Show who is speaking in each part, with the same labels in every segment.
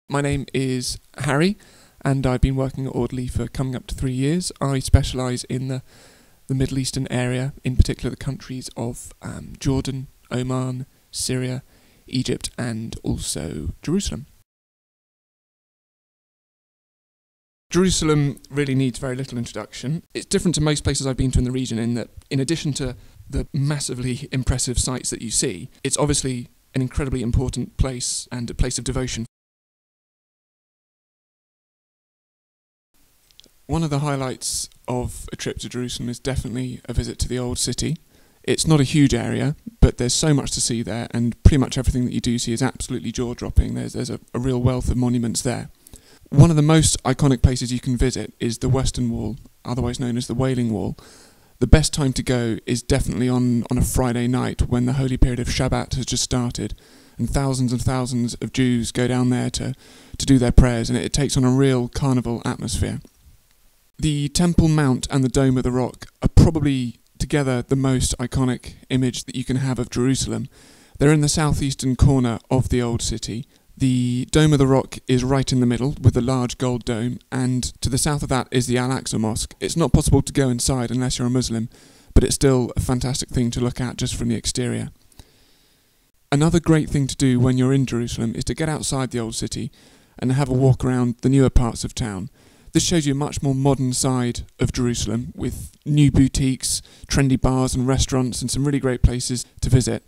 Speaker 1: My name is Harry, and I've been working at Audley for coming up to 3 years. I specialise in the Middle Eastern area, in particular the countries of Jordan, Oman, Syria, Egypt, and also Jerusalem. Jerusalem really needs very little introduction. It's different to most places I've been to in the region in that, in addition to the massively impressive sights that you see, it's obviously an incredibly important place and a place of devotion. One of the highlights of a trip to Jerusalem is definitely a visit to the Old City. It's not a huge area, but there's so much to see there, and pretty much everything that you do see is absolutely jaw-dropping. There's a real wealth of monuments there. One of the most iconic places you can visit is the Western Wall, otherwise known as the Wailing Wall. The best time to go is definitely on a Friday night when the holy period of Shabbat has just started, and thousands of Jews go down there to do their prayers, and it takes on a real carnival atmosphere. The Temple Mount and the Dome of the Rock are probably together the most iconic image that you can have of Jerusalem. They're in the southeastern corner of the Old City. The Dome of the Rock is right in the middle with a large gold dome, and to the south of that is the Al-Aqsa Mosque. It's not possible to go inside unless you're a Muslim, but it's still a fantastic thing to look at just from the exterior. Another great thing to do when you're in Jerusalem is to get outside the Old City and have a walk around the newer parts of town. This shows you a much more modern side of Jerusalem with new boutiques, trendy bars and restaurants, and some really great places to visit.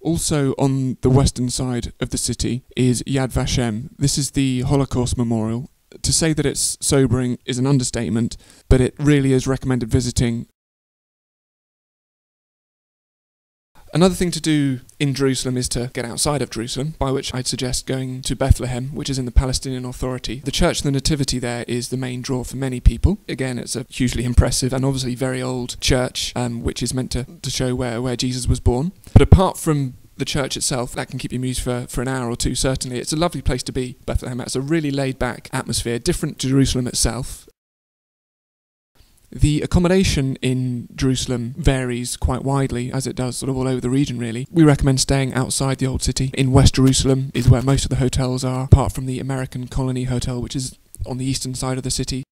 Speaker 1: Also on the western side of the city is Yad Vashem. This is the Holocaust Memorial. To say that it's sobering is an understatement, but it really is recommended visiting. Another thing to do in Jerusalem is to get outside of Jerusalem, by which I'd suggest going to Bethlehem, which is in the Palestinian Authority. The Church of the Nativity there is the main draw for many people. Again, it's a hugely impressive and obviously very old church, which is meant to show where Jesus was born. But apart from the church itself, that can keep you amused for an hour or two, certainly. It's a lovely place to be, Bethlehem. It's a really laid-back atmosphere, different to Jerusalem itself. The accommodation in Jerusalem varies quite widely, as it does sort of all over the region really. We recommend staying outside the Old City. In West Jerusalem is where most of the hotels are, apart from the American Colony Hotel, which is on the eastern side of the city.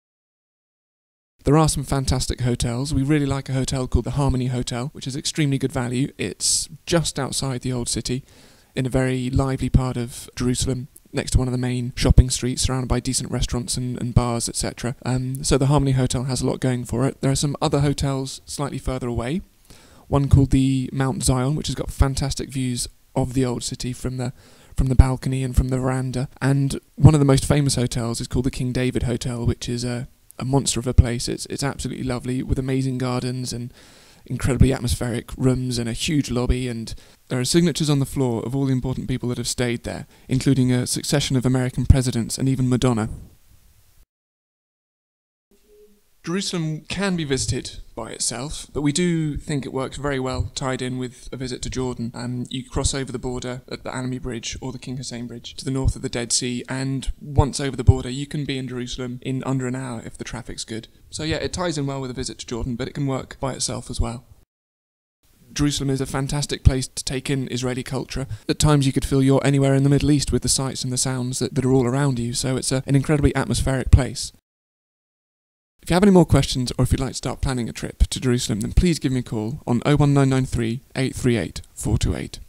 Speaker 1: There are some fantastic hotels. We really like a hotel called the Harmony Hotel, which is extremely good value. It's just outside the Old City, in a very lively part of Jerusalem, next to one of the main shopping streets, surrounded by decent restaurants and bars, etc. So the Harmony Hotel has a lot going for it. There are some other hotels slightly further away. One called the Mount Zion, which has got fantastic views of the Old City from the balcony and from the veranda. And one of the most famous hotels is called the King David Hotel, which is a monster of a place. It's absolutely lovely, with amazing gardens and incredibly atmospheric rooms and a huge lobby, and there are signatures on the floor of all the important people that have stayed there, including a succession of American presidents and even Madonna. Jerusalem can be visited by itself, but we do think it works very well tied in with a visit to Jordan. You cross over the border at the Alamy Bridge or the King Hussein Bridge to the north of the Dead Sea, and once over the border you can be in Jerusalem in under an hour if the traffic's good. So yeah, it ties in well with a visit to Jordan, but it can work by itself as well. Jerusalem is a fantastic place to take in Israeli culture. At times you could feel you're anywhere in the Middle East with the sights and the sounds that are all around you, so it's an incredibly atmospheric place. If you have any more questions, or if you'd like to start planning a trip to Jerusalem, then please give me a call on 01993 838 428.